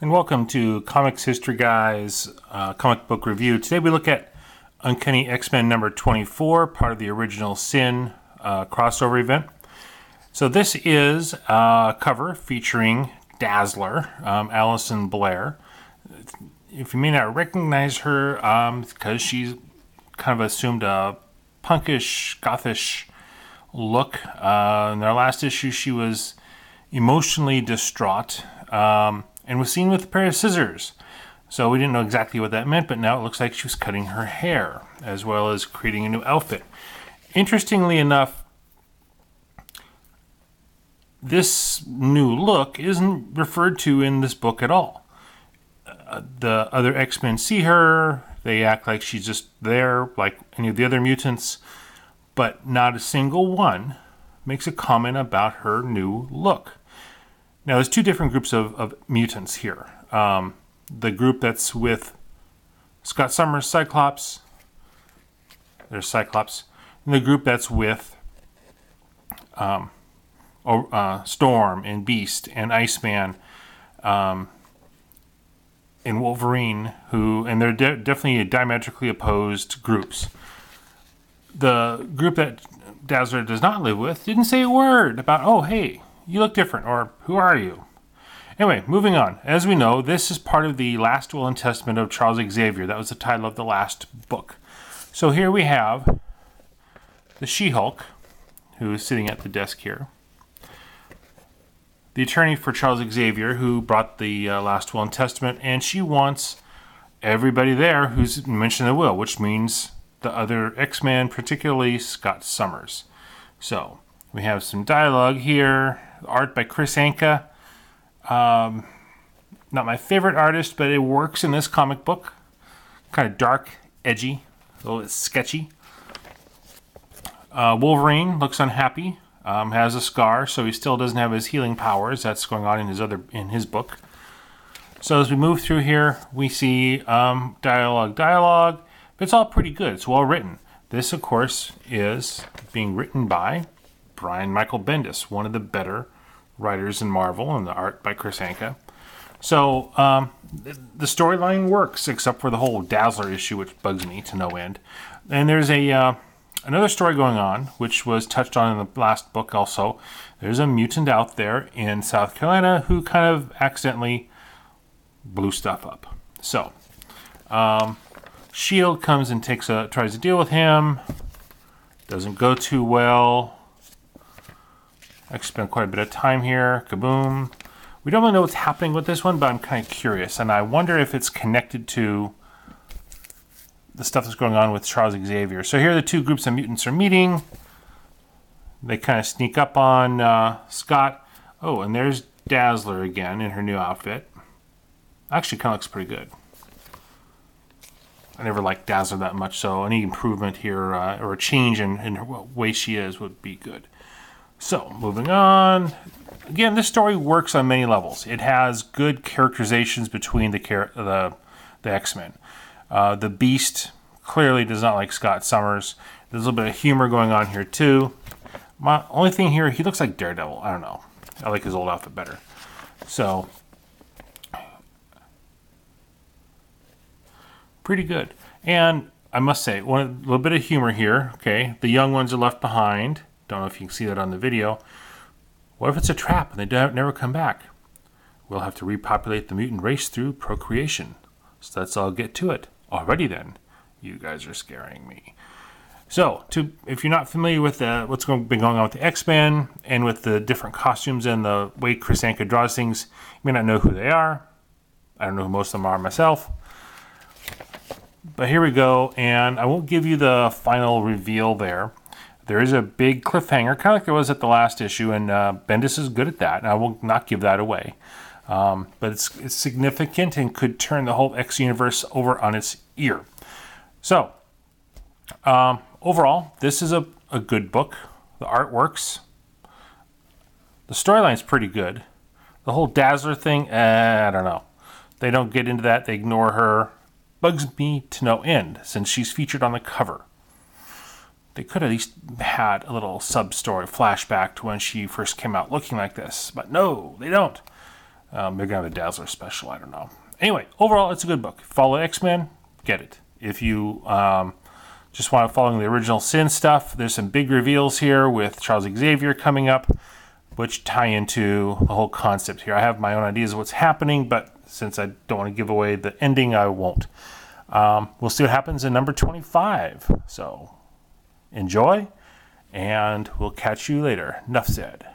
And welcome to Comics History Guy's comic book review. Today we look at Uncanny X-Men number 24, part of the Original Sin crossover event. So this is a cover featuring Dazzler, Alison Blair. If you may not recognize her, because she's kind of assumed a punkish, gothish look. In our last issue, she was emotionally distraught. And was seen with a pair of scissors. So we didn't know exactly what that meant, but now it looks like she was cutting her hair, as well as creating a new outfit. Interestingly enough, this new look isn't referred to in this book at all. The other X-Men see her, they act like she's just there, like any of the other mutants, but not a single one makes a comment about her new look. Now, there's two different groups of mutants here. The group that's with Scott Summers' Cyclops. There's Cyclops. And the group that's with Storm and Beast and Iceman and Wolverine, and they're definitely diametrically opposed groups. The group that Dazzler does not live with didn't say a word about, oh, hey, you look different, or who are you? Anyway, moving on. As we know, this is part of the Last Will and Testament of Charles Xavier. That was the title of the last book. So here we have the She-Hulk, who is sitting at the desk here. The attorney for Charles Xavier, who brought the Last Will and Testament, and she wants everybody there who's mentioned in the will, which means the other X-Men, particularly Scott Summers. So we have some dialogue here. Art by Chris Anka. Not my favorite artist, but it works in this comic book. Kind of dark, edgy, a little bit sketchy. Wolverine looks unhappy. Has a scar, so he still doesn't have his healing powers. That's going on in his book. So as we move through here, we see dialogue, but it's all pretty good. It's well written. This, of course, is being written by Brian Michael Bendis, one of the better writers in Marvel, and the art by Chris Anka. So the storyline works, except for the whole Dazzler issue, which bugs me to no end. And there's another story going on, which was touched on in the last book also. There's a mutant out there in South Carolina who kind of accidentally blew stuff up. So S.H.I.E.L.D. comes and tries to deal with him. Doesn't go too well. I spent quite a bit of time here. Kaboom. We don't really know what's happening with this one, but I'm kind of curious. And I wonder if it's connected to the stuff that's going on with Charles Xavier. So here the two groups of mutants are meeting. They kind of sneak up on Scott. Oh, and there's Dazzler again in her new outfit. Actually, kind of looks pretty good. I never liked Dazzler that much, so any improvement here or a change in her way she is would be good. So, moving on. Again, this story works on many levels. It has good characterizations between the X-Men. The Beast clearly does not like Scott Summers. There's a little bit of humor going on here, too. My only thing here, he looks like Daredevil. I don't know. I like his old outfit better. So, pretty good. And I must say, a little bit of humor here. Okay, the young ones are left behind. Don't know if you can see that on the video. What if it's a trap and they never come back? We'll have to repopulate the mutant race through procreation. So let's all get to it. Alrighty then. You guys are scaring me. So, if you're not familiar with what's been going on with the X-Men and with the different costumes and the way Chris Anka draws things, you may not know who they are. I don't know who most of them are myself. But here we go, and I won't give you the final reveal there. There is a big cliffhanger, kind of like there was at the last issue, and Bendis is good at that, and I will not give that away. But it's significant and could turn the whole X universe over on its ear. So, overall, this is a good book. The art works. The storyline's pretty good. The whole Dazzler thing, I don't know. They don't get into that. They ignore her. Bugs me to no end, since she's featured on the cover. They could at least had a little sub-story flashback to when she first came out looking like this. But no, they don't. They're going to have a Dazzler special. I don't know. Anyway, overall, it's a good book. Follow X-Men, get it. If you just want to follow the original Sin stuff, there's some big reveals here with Charles Xavier coming up, which tie into the whole concept here. I have my own ideas of what's happening, but since I don't want to give away the ending, I won't. We'll see what happens in number 25. So enjoy, and we'll catch you later. Enough said.